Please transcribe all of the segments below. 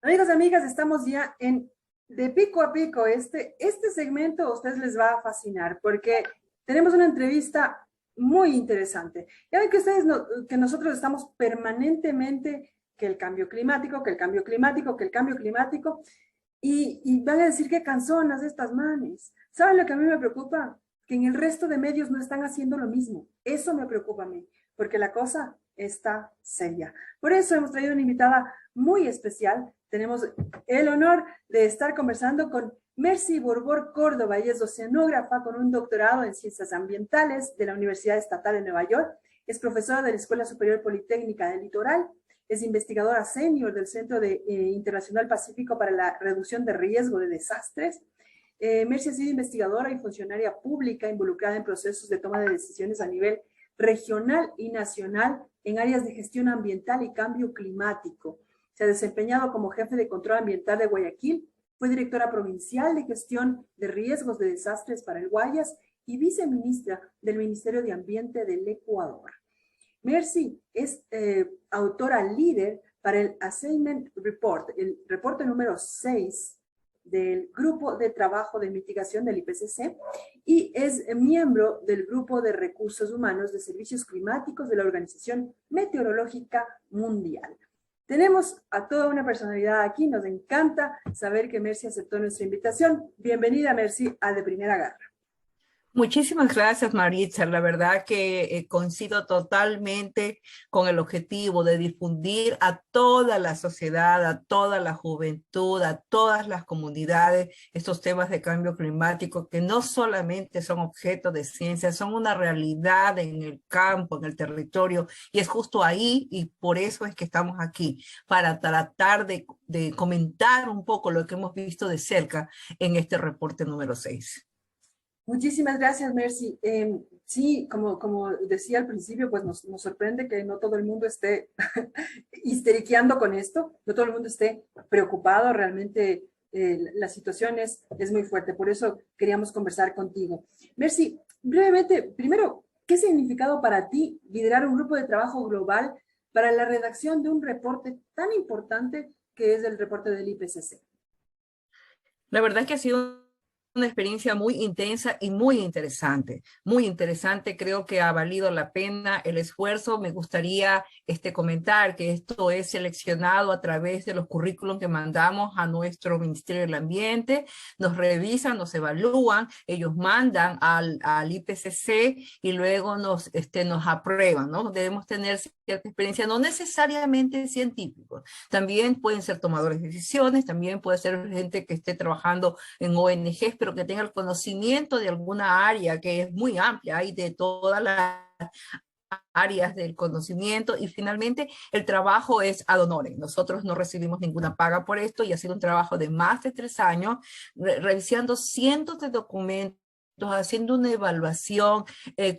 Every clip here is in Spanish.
Amigos y amigas, estamos ya en De Pico a Pico. Este segmento a ustedes les va a fascinar porque tenemos una entrevista muy interesante. Ya ven que que nosotros estamos permanentemente que el cambio climático, que el cambio climático, que el cambio climático, y van a decir qué canzonas estas manes. ¿Saben lo que a mí me preocupa? Que en el resto de medios no están haciendo lo mismo. Eso me preocupa a mí, porque la cosa está seria. Por eso hemos traído una invitada muy especial. Tenemos el honor de estar conversando con Mercy Borbor Córdoba. Ella es oceanógrafa con un doctorado en Ciencias Ambientales de la Universidad Estatal de Nueva York. Es profesora de la Escuela Superior Politécnica del Litoral. Es investigadora senior del Centro Internacional Pacífico para la Reducción de Riesgo de Desastres. Mercy ha sido investigadora y funcionaria pública involucrada en procesos de toma de decisiones a nivel regional y nacional en áreas de gestión ambiental y cambio climático. Se ha desempeñado como jefe de control ambiental de Guayaquil, fue directora provincial de gestión de riesgos de desastres para el Guayas y viceministra del Ministerio de Ambiente del Ecuador. Mercy es autora líder para el Assignment Report, el reporte número 6 del Grupo de Trabajo de Mitigación del IPCC y es miembro del Grupo de Recursos Humanos de Servicios Climáticos de la Organización Meteorológica Mundial. Tenemos a toda una personalidad aquí, nos encanta saber que Mercy aceptó nuestra invitación. Bienvenida, Mercy, a De Primera Garra. Muchísimas gracias, Maritza. La verdad que coincido totalmente con el objetivo de difundir a toda la sociedad, a toda la juventud, a todas las comunidades, estos temas de cambio climático que no solamente son objeto de ciencia, son una realidad en el campo, en el territorio, y es justo ahí, y por eso es que estamos aquí, para tratar de comentar un poco lo que hemos visto de cerca en este reporte número 6. Muchísimas gracias, Mercy. Sí, como decía al principio, pues nos sorprende que no todo el mundo esté histeriqueando con esto, no todo el mundo esté preocupado. Realmente la situación es muy fuerte, por eso queríamos conversar contigo. Mercy, brevemente, primero, ¿qué significado para ti liderar un grupo de trabajo global para la redacción de un reporte tan importante que es el reporte del IPCC? La verdad es que ha sido una experiencia muy intensa y muy interesante. Muy interesante, creo que ha valido la pena el esfuerzo. Me gustaría comentar que esto es seleccionado a través de los currículums que mandamos a nuestro Ministerio del Ambiente. Nos revisan, nos evalúan, ellos mandan al IPCC y luego nos aprueban, ¿no? Debemos tener cierta experiencia, no necesariamente científicos. También pueden ser tomadores de decisiones, también puede ser gente que esté trabajando en ONGs, pero que tenga el conocimiento de alguna área que es muy amplia, hay de todas las áreas del conocimiento, y finalmente el trabajo es ad honorem. Nosotros no recibimos ninguna paga por esto y ha sido un trabajo de más de 3 años, revisando cientos de documentos, haciendo una evaluación,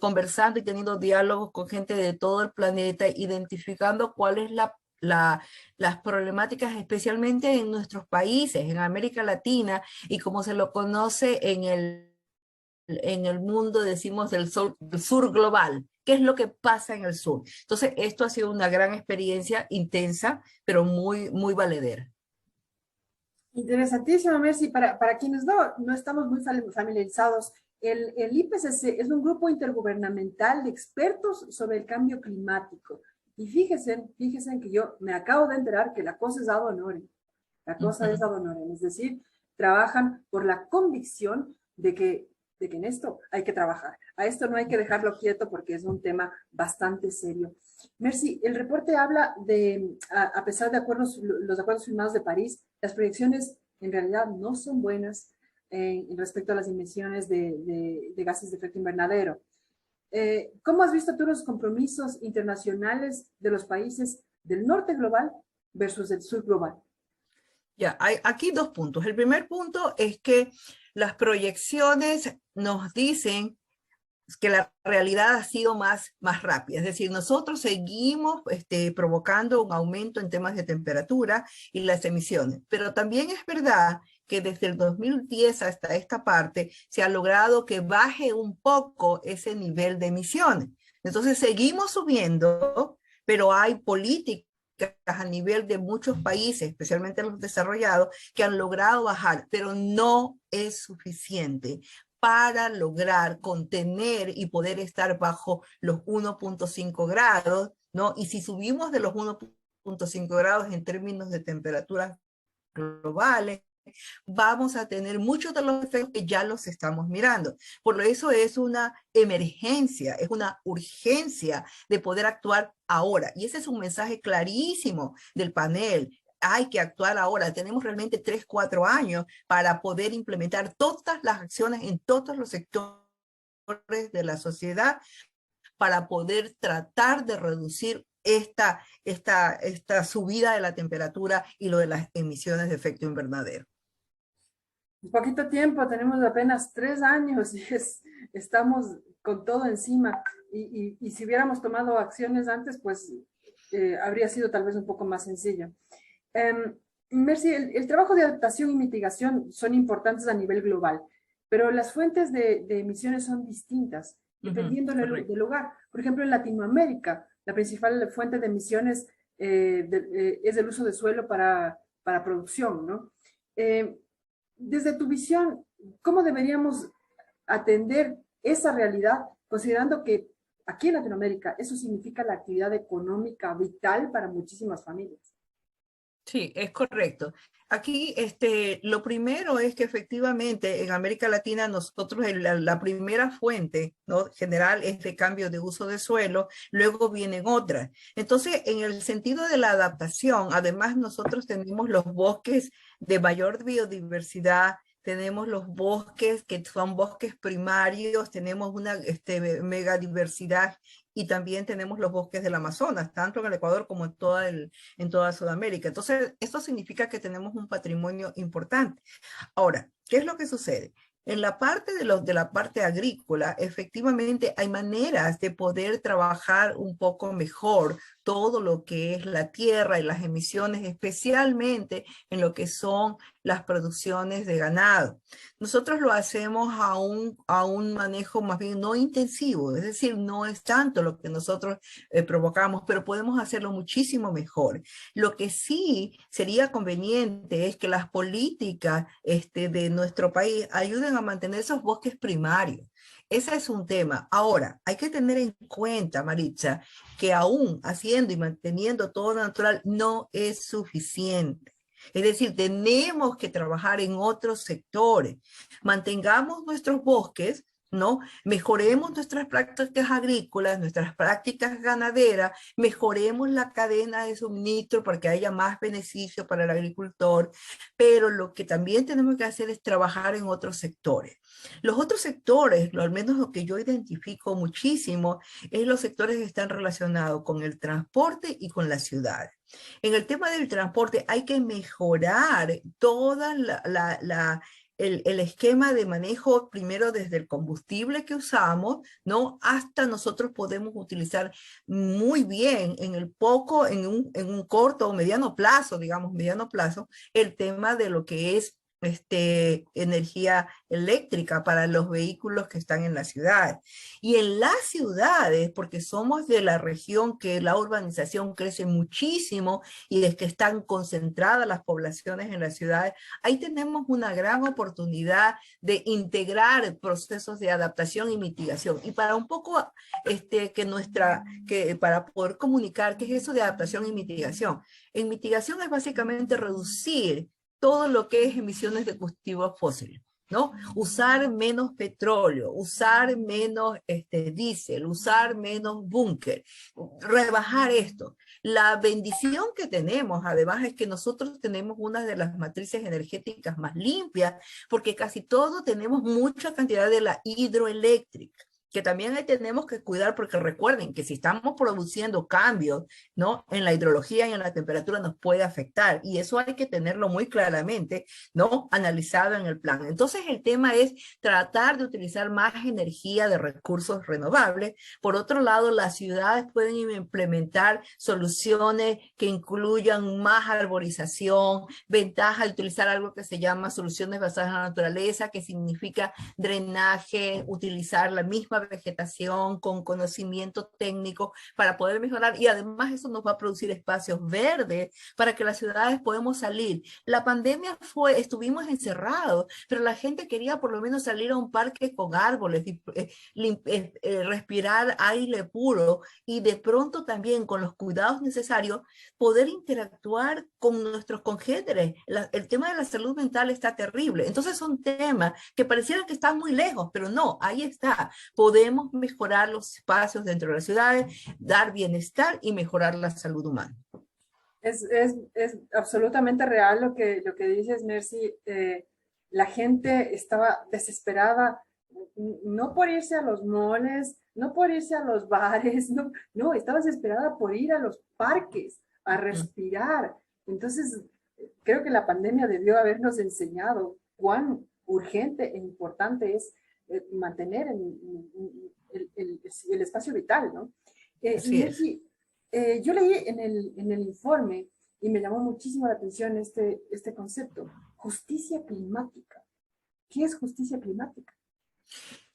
conversando y teniendo diálogos con gente de todo el planeta, identificando cuál es las problemáticas, especialmente en nuestros países, en América Latina, y como se lo conoce en el mundo, decimos del sur global. ¿Qué es lo que pasa en el sur? Entonces, esto ha sido una gran experiencia, intensa, pero muy, muy valedera. Interesantísimo, Mercy. Para quienes no estamos muy familiarizados, el IPCC es un grupo intergubernamental de expertos sobre el cambio climático. Y fíjense que yo me acabo de enterar que la cosa es ad honorem. La cosa es ad honorem, es decir, trabajan por la convicción de que en esto hay que trabajar. A esto no hay que dejarlo quieto porque es un tema bastante serio. Mercy, el reporte habla de, a pesar de los acuerdos firmados de París, las proyecciones en realidad no son buenas respecto a las emisiones de gases de efecto invernadero. ¿Cómo has visto tú los compromisos internacionales de los países del norte global versus el sur global? Ya, hay aquí 2 puntos. El primer punto es que las proyecciones nos dicen que la realidad ha sido más rápida. Es decir, nosotros seguimos provocando un aumento en temas de temperatura y las emisiones. Pero también es verdad que desde el 2010 hasta esta parte se ha logrado que baje un poco ese nivel de emisiones. Entonces seguimos subiendo, pero hay políticas a nivel de muchos países, especialmente los desarrollados, que han logrado bajar, pero no es suficiente para lograr contener y poder estar bajo los 1.5 grados, ¿no? Y si subimos de los 1.5 grados en términos de temperaturas globales, vamos a tener muchos de los efectos que ya los estamos mirando. Por eso es una emergencia, es una urgencia de poder actuar ahora. Y ese es un mensaje clarísimo del panel. Hay que actuar ahora. Tenemos realmente 3, 4 años para poder implementar todas las acciones en todos los sectores de la sociedad para poder tratar de reducir esta subida de la temperatura y lo de las emisiones de efecto invernadero. Poquito tiempo, tenemos apenas 3 años y estamos con todo encima. Y si hubiéramos tomado acciones antes, pues habría sido tal vez un poco más sencillo. Mercy, el trabajo de adaptación y mitigación son importantes a nivel global, pero las fuentes de emisiones son distintas, dependiendo del lugar. Por ejemplo, en Latinoamérica, la principal fuente de emisiones es el uso de suelo para producción, ¿no? Desde tu visión, ¿cómo deberíamos atender esa realidad, considerando que aquí en Latinoamérica eso significa la actividad económica vital para muchísimas familias? Sí, es correcto. Aquí lo primero es que efectivamente en América Latina nosotros la primera fuente, ¿no?, general es de cambio de uso de suelo, luego vienen otras. Entonces, en el sentido de la adaptación, además nosotros tenemos los bosques de mayor biodiversidad, tenemos los bosques que son bosques primarios, tenemos una megadiversidad y también tenemos los bosques del Amazonas, tanto en el Ecuador como en toda Sudamérica. Entonces, esto significa que tenemos un patrimonio importante. Ahora, ¿qué es lo que sucede? En la parte de la parte agrícola, efectivamente hay maneras de poder trabajar un poco mejor todo lo que es la tierra y las emisiones, especialmente en lo que son las producciones de ganado. Nosotros lo hacemos a un manejo más bien no intensivo, es decir, no es tanto lo que nosotros provocamos, pero podemos hacerlo muchísimo mejor. Lo que sí sería conveniente es que las políticas de nuestro país ayuden a mantener esos bosques primarios. Ese es un tema. Ahora, hay que tener en cuenta, Maritza, que aún haciendo y manteniendo todo natural no es suficiente. Es decir, tenemos que trabajar en otros sectores. Mantengamos nuestros bosques, ¿no? Mejoremos nuestras prácticas agrícolas, nuestras prácticas ganaderas, mejoremos la cadena de suministro para que haya más beneficio para el agricultor, pero lo que también tenemos que hacer es trabajar en otros sectores. Los otros sectores, al menos lo que yo identifico muchísimo, es los sectores que están relacionados con el transporte y con la ciudad. En el tema del transporte hay que mejorar toda el esquema de manejo, primero desde el combustible que usamos, ¿no? Hasta nosotros podemos utilizar muy bien en un corto o mediano plazo, digamos mediano plazo, el tema de lo que es energía eléctrica para los vehículos que están en la ciudad. Y en las ciudades, porque somos de la región que la urbanización crece muchísimo y es que están concentradas las poblaciones en las ciudades, ahí tenemos una gran oportunidad de integrar procesos de adaptación y mitigación. Y para un poco para poder comunicar qué es eso de adaptación y mitigación. En mitigación es básicamente reducir todo lo que es emisiones de combustibles fósiles, ¿no? Usar menos petróleo, usar menos diésel, usar menos búnker, rebajar esto. La bendición que tenemos, además, es que nosotros tenemos una de las matrices energéticas más limpias, porque casi todo tenemos mucha cantidad de la hidroeléctrica, que también ahí tenemos que cuidar, porque recuerden que si estamos produciendo cambios, ¿no?, en la hidrología y en la temperatura nos puede afectar, y eso hay que tenerlo muy claramente, ¿no?, analizado en el plan. Entonces el tema es tratar de utilizar más energía de recursos renovables. Por otro lado, las ciudades pueden implementar soluciones que incluyan más arborización, ventaja de utilizar algo que se llama soluciones basadas en la naturaleza, que significa drenaje, utilizar la misma misma vegetación, con conocimiento técnico para poder mejorar, y además eso nos va a producir espacios verdes para que las ciudades podamos salir. La pandemia estuvimos encerrados, pero la gente quería por lo menos salir a un parque con árboles, y, respirar aire puro, y de pronto también con los cuidados necesarios poder interactuar con nuestros congéneres. El tema de la salud mental está terrible. Entonces son temas que parecieran que están muy lejos, pero no, ahí está. Podemos mejorar los espacios dentro de las ciudades, dar bienestar y mejorar la salud humana. Es absolutamente real lo que dices, Mercy. La gente estaba desesperada, no por irse a los moles, no por irse a los bares, no, estaba desesperada por ir a los parques, a respirar. Entonces, creo que la pandemia debió habernos enseñado cuán urgente e importante es mantener el espacio vital, ¿no? Así es. Mercy, yo leí en el informe y me llamó muchísimo la atención este concepto, justicia climática. ¿Qué es justicia climática?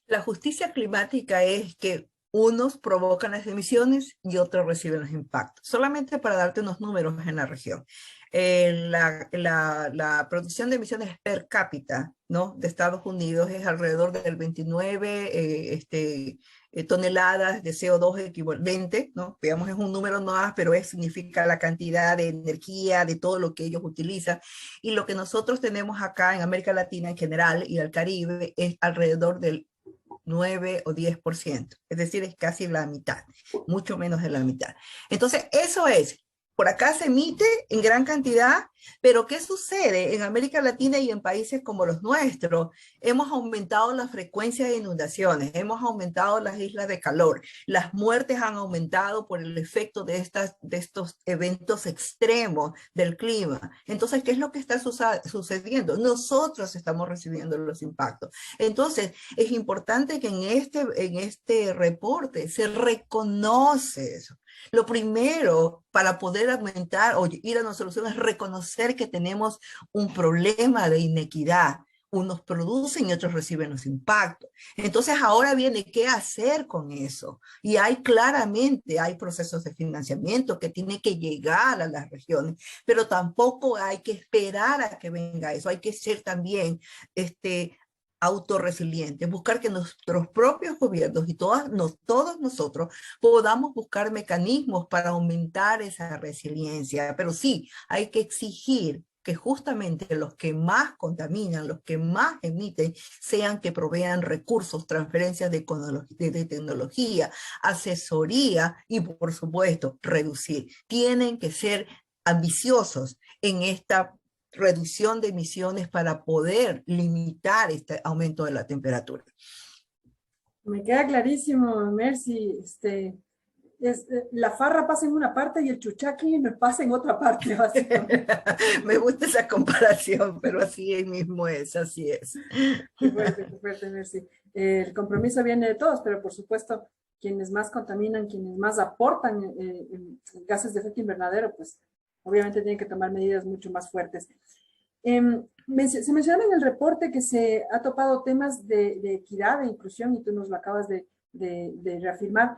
La justicia climática es que unos provocan las emisiones y otros reciben los impactos. Solamente para darte unos números en la región. La producción de emisiones per cápita, ¿no?, de Estados Unidos es alrededor del 29 toneladas de CO2 equivalente, ¿no? Veamos, es un número no más, pero significa la cantidad de energía, de todo lo que ellos utilizan. Y lo que nosotros tenemos acá en América Latina en general y el Caribe es alrededor del 9 o 10%, es decir, es casi la mitad, mucho menos de la mitad. Entonces, eso es, por acá se emite en gran cantidad, pero ¿qué sucede? En América Latina y en países como los nuestros, hemos aumentado la frecuencia de inundaciones, hemos aumentado las islas de calor, las muertes han aumentado por el efecto de estos eventos extremos del clima. Entonces, ¿qué es lo que está sucediendo? Nosotros estamos recibiendo los impactos. Entonces, es importante que en este reporte se reconoce eso. Lo primero para poder aumentar o ir a una solución es reconocer que tenemos un problema de inequidad. Unos producen y otros reciben los impactos. Entonces ahora viene qué hacer con eso. Y claramente hay procesos de financiamiento que tienen que llegar a las regiones, pero tampoco hay que esperar a que venga eso. Hay que ser también autorresilientes, buscar que nuestros propios gobiernos y todos nosotros podamos buscar mecanismos para aumentar esa resiliencia. Pero sí, hay que exigir que justamente los que más contaminan, los que más emiten, sean que provean recursos, transferencias de tecnología, asesoría y, por supuesto, reducir. Tienen que ser ambiciosos en esta reducción de emisiones para poder limitar este aumento de la temperatura. Me queda clarísimo, Mercy. La farra pasa en una parte y el chuchaqui no pasa en otra parte, básicamente. Me gusta esa comparación, pero así mismo es, así es. Qué fuerte, Mercy. El compromiso viene de todos, pero por supuesto, quienes más contaminan, quienes más aportan gases de efecto invernadero, pues obviamente tienen que tomar medidas mucho más fuertes. Se menciona en el reporte que se ha topado temas de equidad, de inclusión, y tú nos lo acabas de reafirmar.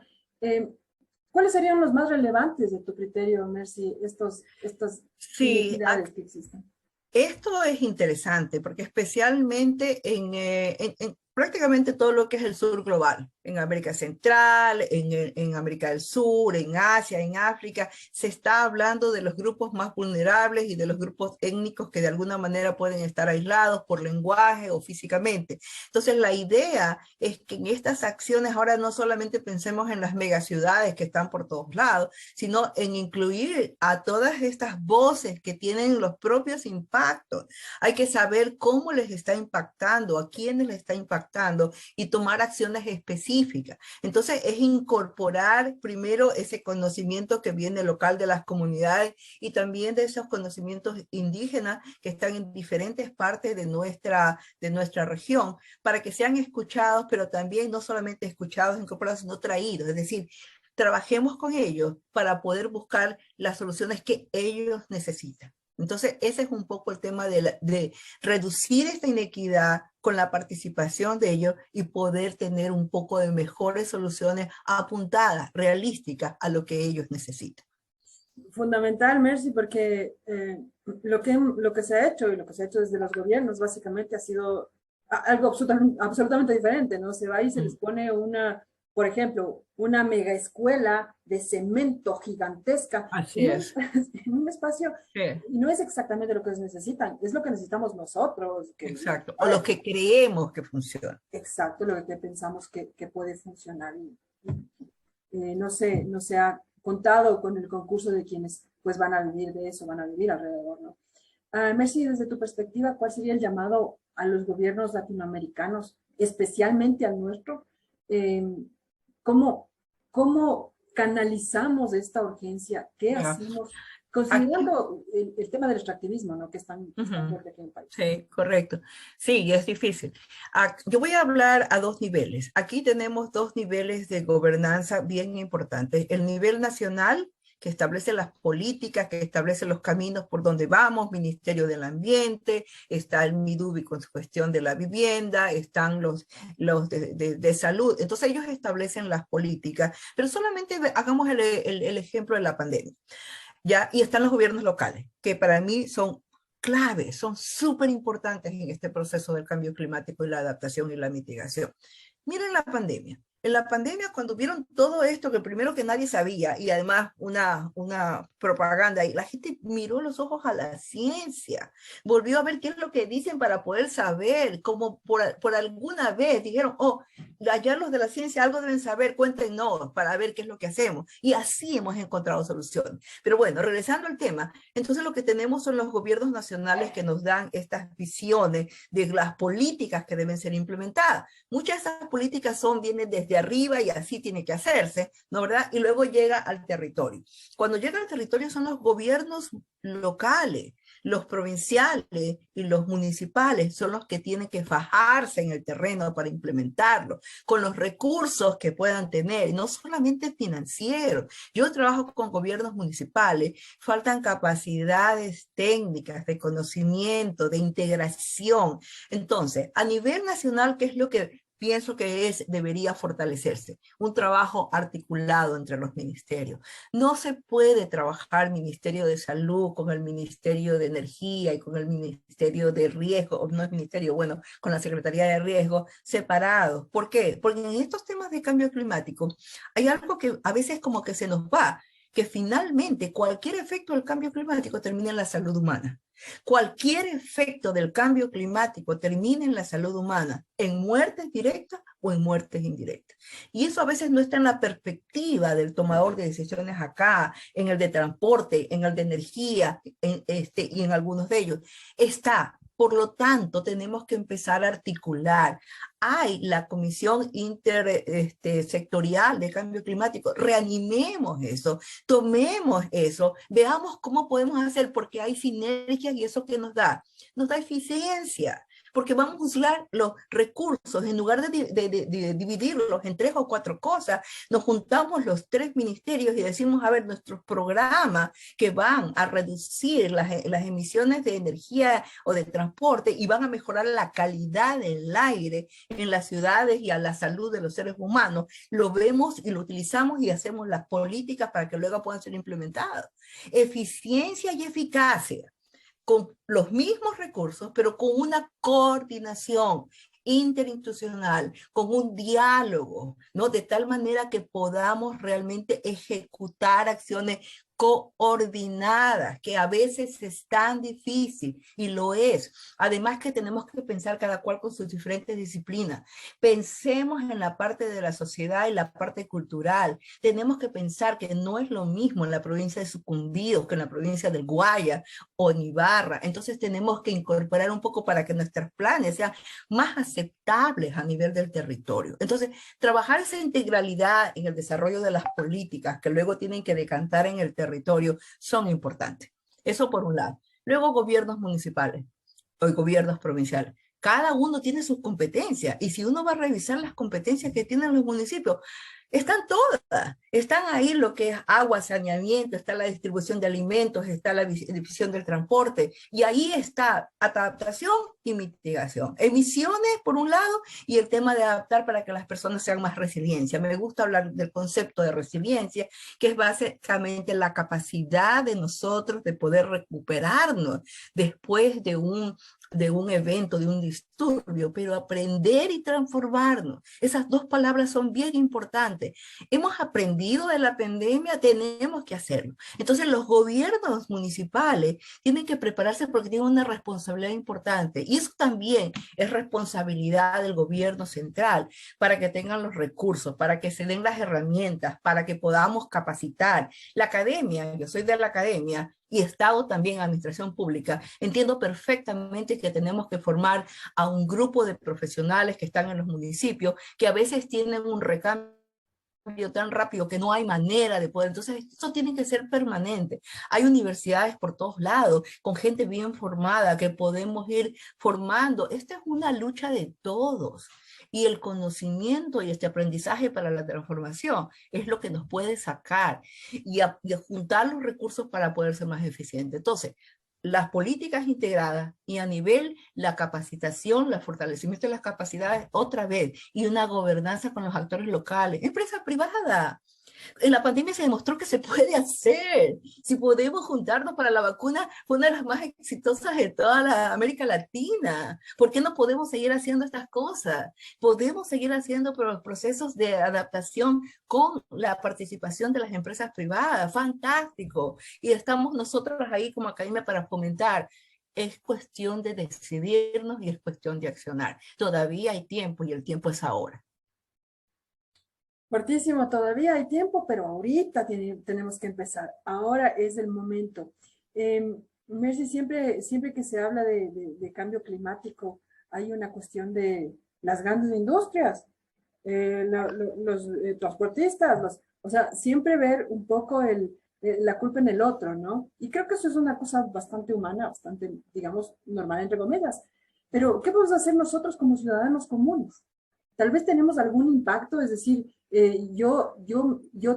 ¿Cuáles serían los más relevantes de tu criterio, Mercy, estas inequidades que existen? Esto es interesante porque especialmente en prácticamente todo lo que es el sur global, en América Central, en América del Sur, en Asia, en África, se está hablando de los grupos más vulnerables y de los grupos étnicos que de alguna manera pueden estar aislados por lenguaje o físicamente. Entonces la idea es que en estas acciones ahora no solamente pensemos en las megaciudades que están por todos lados, sino en incluir a todas estas voces que tienen los propios impactos. Hay que saber cómo les está impactando, a quiénes les está impactando, y tomar acciones específicas. Entonces es incorporar primero ese conocimiento que viene local de las comunidades y también de esos conocimientos indígenas que están en diferentes partes de nuestra región, para que sean escuchados, pero también no solamente escuchados, incorporados, sino traídos. Es decir, trabajemos con ellos para poder buscar las soluciones que ellos necesitan. Entonces, ese es un poco el tema de reducir esta inequidad, con la participación de ellos y poder tener un poco de mejores soluciones apuntadas, realísticas a lo que ellos necesitan. Fundamental, Mercy, porque lo que se ha hecho y lo que se ha hecho desde los gobiernos básicamente ha sido algo absolutamente diferente, ¿no? Se va y se les pone por ejemplo, una mega escuela de cemento gigantesca Así es. en un espacio, Sí. y no es exactamente lo que necesitan, es lo que necesitamos nosotros. Exacto, o lo que creemos que funciona. Exacto, lo que pensamos que puede funcionar. No se ha contado con el concurso de quienes pues van a vivir de eso, van a vivir alrededor, ¿no? Mercy, desde tu perspectiva, ¿cuál sería el llamado a los gobiernos latinoamericanos, especialmente al nuestro? ¿Cómo, cómo canalizamos esta urgencia? ¿Qué hacemos? Considerando el tema del extractivismo, ¿no? Que es tan fuerte aquí en el país. Sí, correcto. Sí, es difícil. Yo voy a hablar a dos niveles. Aquí tenemos dos niveles de gobernanza bien importantes. El nivel nacional, que establece las políticas, que establece los caminos por donde vamos, Ministerio del Ambiente, está el MIDUBI con su cuestión de la vivienda, están los de salud. Entonces ellos establecen las políticas, pero solamente hagamos el ejemplo de la pandemia. ¿Ya? Y están los gobiernos locales, que para mí son claves, son súper importantes en este proceso del cambio climático y la adaptación y la mitigación. Miren la pandemia. En la pandemia, cuando vieron todo esto, que primero que nadie sabía, y además una propaganda, y la gente miró los ojos a la ciencia, volvió a ver qué es lo que dicen para poder saber, como por alguna vez dijeron, oh, allá los de la ciencia algo deben saber, cuéntenos para ver qué es lo que hacemos. Y así hemos encontrado soluciones. Pero bueno, regresando al tema, entonces lo que tenemos son los gobiernos nacionales que nos dan estas visiones de las políticas que deben ser implementadas. Muchas de estas políticas vienen desde arriba y así tiene que hacerse, ¿no verdad? Y luego llega al territorio. Cuando llega al territorio son los gobiernos locales, los provinciales y los municipales son los que tienen que fajarse en el terreno para implementarlo, con los recursos que puedan tener, no solamente financieros. Yo trabajo con gobiernos municipales, faltan capacidades técnicas, de conocimiento, de integración. Entonces, a nivel nacional, ¿qué es lo que pienso que debería fortalecerse? Un trabajo articulado entre los ministerios. No se puede trabajar el Ministerio de Salud con el Ministerio de Energía y con el Ministerio de Riesgo, no es ministerio, bueno, con la Secretaría de Riesgo, separados. ¿Por qué? Porque en estos temas de cambio climático hay algo que a veces como que se nos va, que finalmente cualquier efecto del cambio climático termina en la salud humana. Cualquier efecto del cambio climático termina en la salud humana, en muertes directas o en muertes indirectas. Y eso a veces no está en la perspectiva del tomador de decisiones acá, en el de transporte, en el de energía, y en algunos de ellos. Está. Por lo tanto, tenemos que empezar a articular. Hay la Comisión Intersectorial de Cambio Climático. Reanimemos eso, tomemos eso, veamos cómo podemos hacer, porque hay sinergias y eso que nos da eficiencia. Porque vamos a usar los recursos, en lugar de dividirlos en 3 o 4 cosas, nos juntamos los 3 ministerios y decimos, a ver, nuestros programas que van a reducir las emisiones de energía o de transporte y van a mejorar la calidad del aire en las ciudades y a la salud de los seres humanos, lo vemos y lo utilizamos y hacemos las políticas para que luego puedan ser implementadas. Eficiencia y eficacia, con los mismos recursos, pero con una coordinación interinstitucional, con un diálogo, ¿no? De tal manera que podamos realmente ejecutar acciones coordinadas, que a veces es tan difícil, y lo es. Además que tenemos que pensar cada cual con sus diferentes disciplinas. Pensemos en la parte de la sociedad y la parte cultural. Tenemos que pensar que no es lo mismo en la provincia de Sucumbíos que en la provincia del Guayas o en Ibarra. Entonces tenemos que incorporar un poco para que nuestros planes sean más aceptables a nivel del territorio. Entonces, trabajar esa integralidad en el desarrollo de las políticas que luego tienen que decantar en el territorio son importantes. Eso por un lado. Luego, gobiernos municipales o gobiernos provinciales. Cada uno tiene sus competencias, y si uno va a revisar las competencias que tienen los municipios, Están todas, están ahí lo que es agua, saneamiento, está la distribución de alimentos, está la división del transporte, y ahí está adaptación y mitigación. Emisiones, por un lado, y el tema de adaptar para que las personas sean más resiliencia. Me gusta hablar del concepto de resiliencia, que es básicamente la capacidad de nosotros de poder recuperarnos después de un evento, de un disturbio, pero aprender y transformarnos. Esas dos palabras son bien importantes. Hemos aprendido de la pandemia, tenemos que hacerlo. Entonces los gobiernos municipales tienen que prepararse porque tienen una responsabilidad importante. Y eso también es responsabilidad del gobierno central para que tengan los recursos, para que se den las herramientas, para que podamos capacitar. La academia, yo soy de la academia, y Estado también, administración pública, entiendo perfectamente que tenemos que formar a un grupo de profesionales que están en los municipios, que a veces tienen un recambio tan rápido que no hay manera de poder. Entonces, eso tiene que ser permanente. Hay universidades por todos lados, con gente bien formada, que podemos ir formando. Esta es una lucha de todos. Y el conocimiento y este aprendizaje para la transformación es lo que nos puede sacar y a juntar los recursos para poder ser más eficientes. Entonces, las políticas integradas y a nivel la capacitación, el fortalecimiento de las capacidades otra vez y una gobernanza con los actores locales, empresa privada. En la pandemia se demostró que se puede hacer. Si podemos juntarnos para la vacuna, fue una de las más exitosas de toda la América Latina. ¿Por qué no podemos seguir haciendo estas cosas? Podemos seguir haciendo procesos de adaptación con la participación de las empresas privadas. Fantástico. Y estamos nosotros ahí como academia para fomentar. Es cuestión de decidirnos y es cuestión de accionar. Todavía hay tiempo y el tiempo es ahora. Fuertísimo, todavía hay tiempo, pero ahorita tenemos que empezar. Ahora es el momento. Mercy, siempre que se habla de cambio climático, hay una cuestión de las grandes industrias, los transportistas, o sea, siempre ver un poco la culpa en el otro, ¿no? Y creo que eso es una cosa bastante humana, bastante, digamos, normal, entre comillas. Pero, ¿qué podemos hacer nosotros como ciudadanos comunes? Tal vez tenemos algún impacto, es decir, yo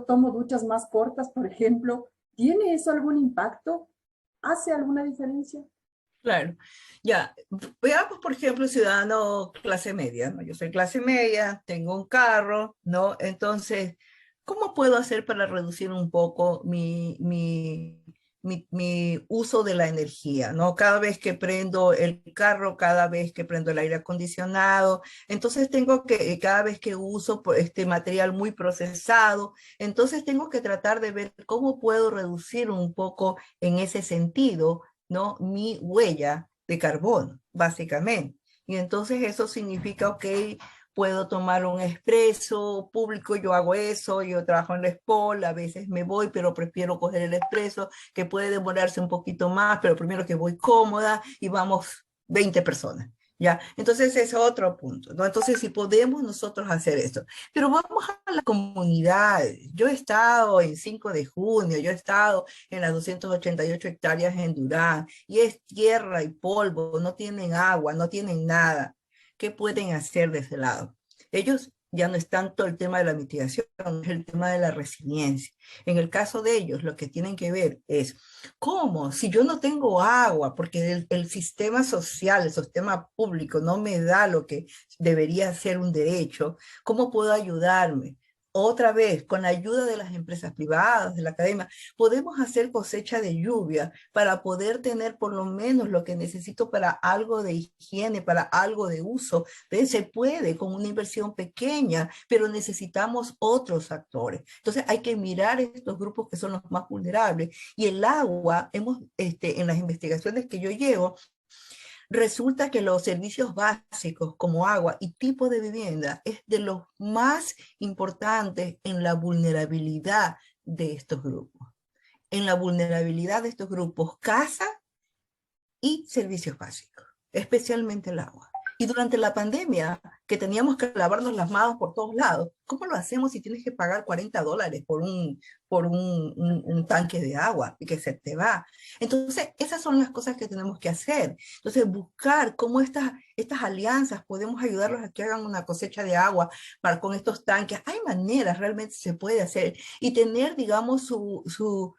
tomo duchas más cortas, por ejemplo. ¿Tiene eso algún impacto? ¿Hace alguna diferencia? Claro, ya, veamos por ejemplo ciudadano clase media, ¿no? Yo soy clase media, tengo un carro, ¿no? Entonces, ¿cómo puedo hacer para reducir un poco mi uso de la energía, ¿no? Cada vez que prendo el carro, cada vez que prendo el aire acondicionado, entonces tengo que, cada vez que uso este material muy procesado, entonces tengo que tratar de ver cómo puedo reducir un poco en ese sentido, ¿no? Mi huella de carbono, básicamente. Y entonces eso significa, ok, puedo tomar un expreso público, yo hago eso, yo trabajo en la SPOL, a veces me voy, pero prefiero coger el expreso, que puede demorarse un poquito más, pero primero que voy cómoda y vamos 20 personas. ¿Ya? Entonces ese es otro punto, ¿no? Entonces si podemos nosotros hacer esto, pero vamos a las comunidades. Yo he estado en 5 de junio, yo he estado en las 288 hectáreas en Durán, y es tierra y polvo, no tienen agua, no tienen nada. ¿Qué pueden hacer de ese lado? Ellos ya no es tanto el tema de la mitigación, es el tema de la resiliencia. En el caso de ellos, lo que tienen que ver es cómo, si yo no tengo agua, porque el sistema social, el sistema público no me da lo que debería ser un derecho, ¿cómo puedo ayudarme? Otra vez, con la ayuda de las empresas privadas, de la academia, podemos hacer cosecha de lluvia para poder tener por lo menos lo que necesito para algo de higiene, para algo de uso. ¿Ven? Se puede con una inversión pequeña, pero necesitamos otros actores. Entonces hay que mirar estos grupos que son los más vulnerables. Y el agua, en las investigaciones que yo llevo, resulta que los servicios básicos como agua y tipo de vivienda es de los más importantes en la vulnerabilidad de estos grupos. En la vulnerabilidad de estos grupos, casa y servicios básicos, especialmente el agua. Y durante la pandemia, que teníamos que lavarnos las manos por todos lados, ¿Cómo lo hacemos si tienes que pagar $40 por un tanque de agua y que se te va? Entonces, esas son las cosas que tenemos que hacer. Entonces, buscar cómo estas alianzas podemos ayudarlos a que hagan una cosecha de agua con estos tanques. Hay maneras, realmente se puede hacer. Y tener, digamos, su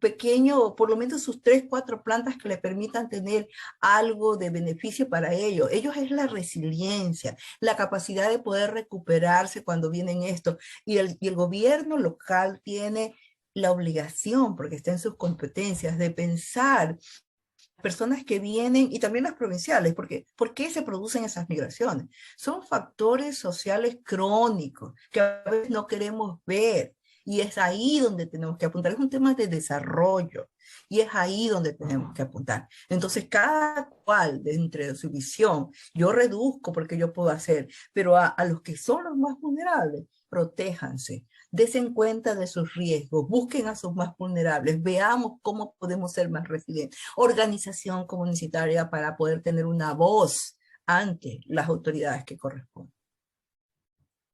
pequeño, por lo menos sus 3, 4 plantas que le permitan tener algo de beneficio para ellos. Ellos es la resiliencia, la capacidad de poder recuperarse cuando vienen esto. Y el gobierno local tiene la obligación, porque está en sus competencias, de pensar personas que vienen, y también las provinciales, porque ¿por qué se producen esas migraciones? Son factores sociales crónicos que a veces no queremos ver. Y es ahí donde tenemos que apuntar. Es un tema de desarrollo. Y es ahí donde tenemos que apuntar. Entonces, cada cual dentro de su visión, yo reduzco porque yo puedo hacer, pero a los que son los más vulnerables, protéjanse, desen cuenta de sus riesgos, busquen a sus más vulnerables, veamos cómo podemos ser más resilientes. Organización comunitaria para poder tener una voz ante las autoridades que corresponden.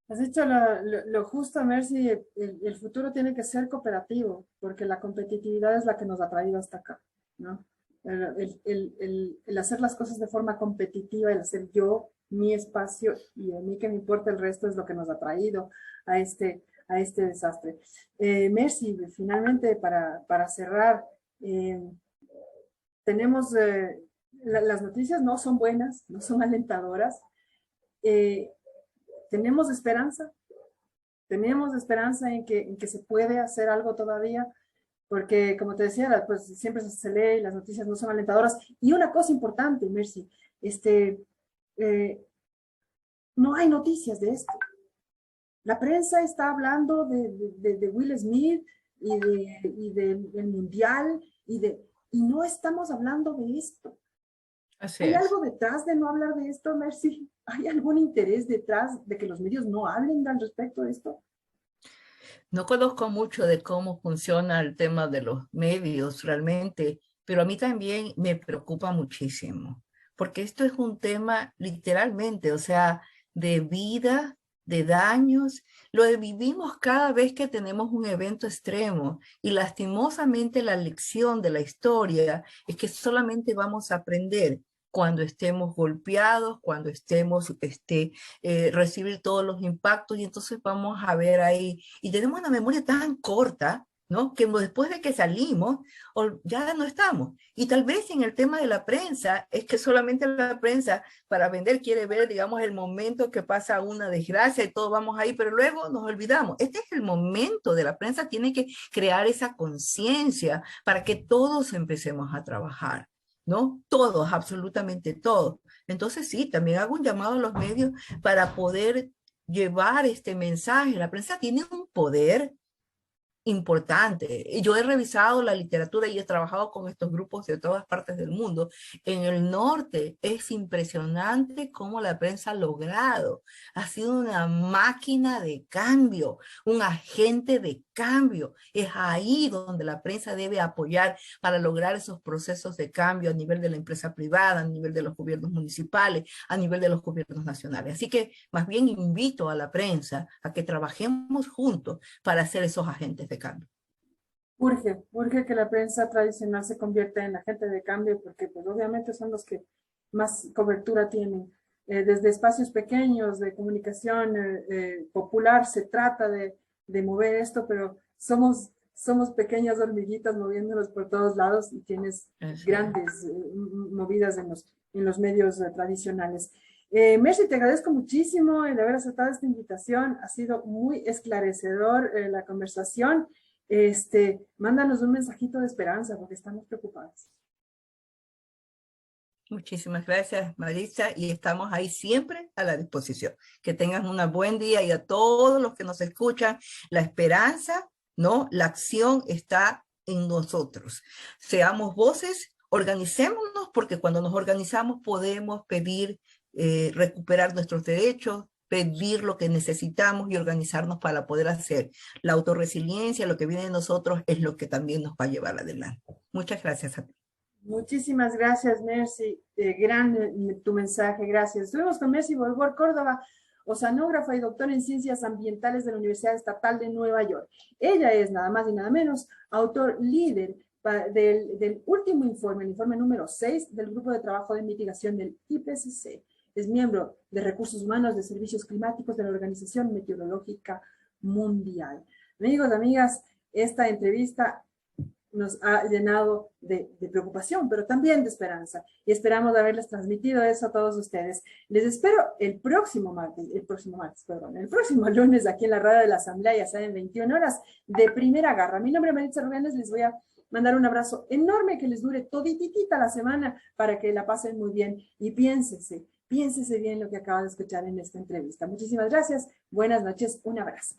Has dicho lo justo, Mercy, el futuro tiene que ser cooperativo, porque la competitividad es la que nos ha traído hasta acá, ¿no? El hacer las cosas de forma competitiva, el hacer yo, mi espacio, y a mí que me importa el resto, es lo que nos ha traído a este desastre. Mercy, finalmente, para cerrar, tenemos, las noticias no son buenas, no son alentadoras. Tenemos esperanza en que se puede hacer algo todavía, porque como te decía, pues siempre se lee y las noticias no son alentadoras. Y una cosa importante, Mercy, no hay noticias de esto. La prensa está hablando de Will Smith y del Mundial y no estamos hablando de esto. Así ¿Hay es. algo detrás de no hablar de esto, Mercy? ¿Hay algún interés detrás de que los medios no hablen al respecto de esto? No conozco mucho de cómo funciona el tema de los medios realmente, pero a mí también me preocupa muchísimo, porque esto es un tema literalmente, o sea, de vida, de daños. Lo vivimos cada vez que tenemos un evento extremo y lastimosamente la lección de la historia es que solamente vamos a aprender cuando estemos golpeados, cuando estemos recibir todos los impactos, y entonces vamos a ver ahí, y tenemos una memoria tan corta, ¿no? Que después de que salimos, ya no estamos. Y tal vez en el tema de la prensa, es que solamente la prensa para vender quiere ver, digamos, el momento que pasa una desgracia y todos vamos ahí, pero luego nos olvidamos. Este es el momento de la prensa, tiene que crear esa conciencia para que todos empecemos a trabajar, ¿no? Todos, absolutamente todos. Entonces sí, también hago un llamado a los medios para poder llevar este mensaje. La prensa tiene un poder importante. Yo he revisado la literatura y he trabajado con estos grupos de todas partes del mundo. En el norte es impresionante cómo la prensa ha logrado. Ha sido una máquina de cambio, un agente de cambio. Es ahí donde la prensa debe apoyar para lograr esos procesos de cambio a nivel de la empresa privada, a nivel de los gobiernos municipales, a nivel de los gobiernos nacionales. Así que más bien invito a la prensa a que trabajemos juntos para hacer esos agentes de cambio. Urge que la prensa tradicional se convierta en agente de cambio, porque pues obviamente son los que más cobertura tienen. Desde espacios pequeños de comunicación popular se trata de mover esto, pero somos pequeñas hormiguitas moviéndonos por todos lados y tienes grandes movidas en los medios tradicionales. Mercy, te agradezco muchísimo el haber aceptado esta invitación. Ha sido muy esclarecedor la conversación. Mándanos un mensajito de esperanza porque estamos preocupados. Muchísimas gracias, Maritza, y estamos ahí siempre a la disposición. Que tengan un buen día, y a todos los que nos escuchan, la esperanza, ¿no? La acción está en nosotros. Seamos voces, organicémonos, porque cuando nos organizamos podemos pedir recuperar nuestros derechos, pedir lo que necesitamos y organizarnos para poder hacer. La autorresiliencia, lo que viene de nosotros, es lo que también nos va a llevar adelante. Muchas gracias a ti. Muchísimas gracias, Mercy. Gran tu mensaje, gracias. Estuvimos con Mercy Bolbor Córdoba, oceanógrafa y doctora en ciencias ambientales de la Universidad Estatal de Nueva York. Ella es nada más y nada menos autor líder del último informe, el informe número 6 del Grupo de Trabajo de Mitigación del IPCC. Es miembro de Recursos Humanos de Servicios Climáticos de la Organización Meteorológica Mundial. Amigos, amigas, esta entrevista nos ha llenado de preocupación, pero también de esperanza. Y esperamos haberles transmitido eso a todos ustedes. Les espero el próximo lunes aquí en la radio de la Asamblea, ya saben, 21 horas, de primera garra. Mi nombre es Maritza Rubianes, les voy a mandar un abrazo enorme que les dure todititita la semana para que la pasen muy bien y piénsese bien lo que acaban de escuchar en esta entrevista. Muchísimas gracias, buenas noches, un abrazo.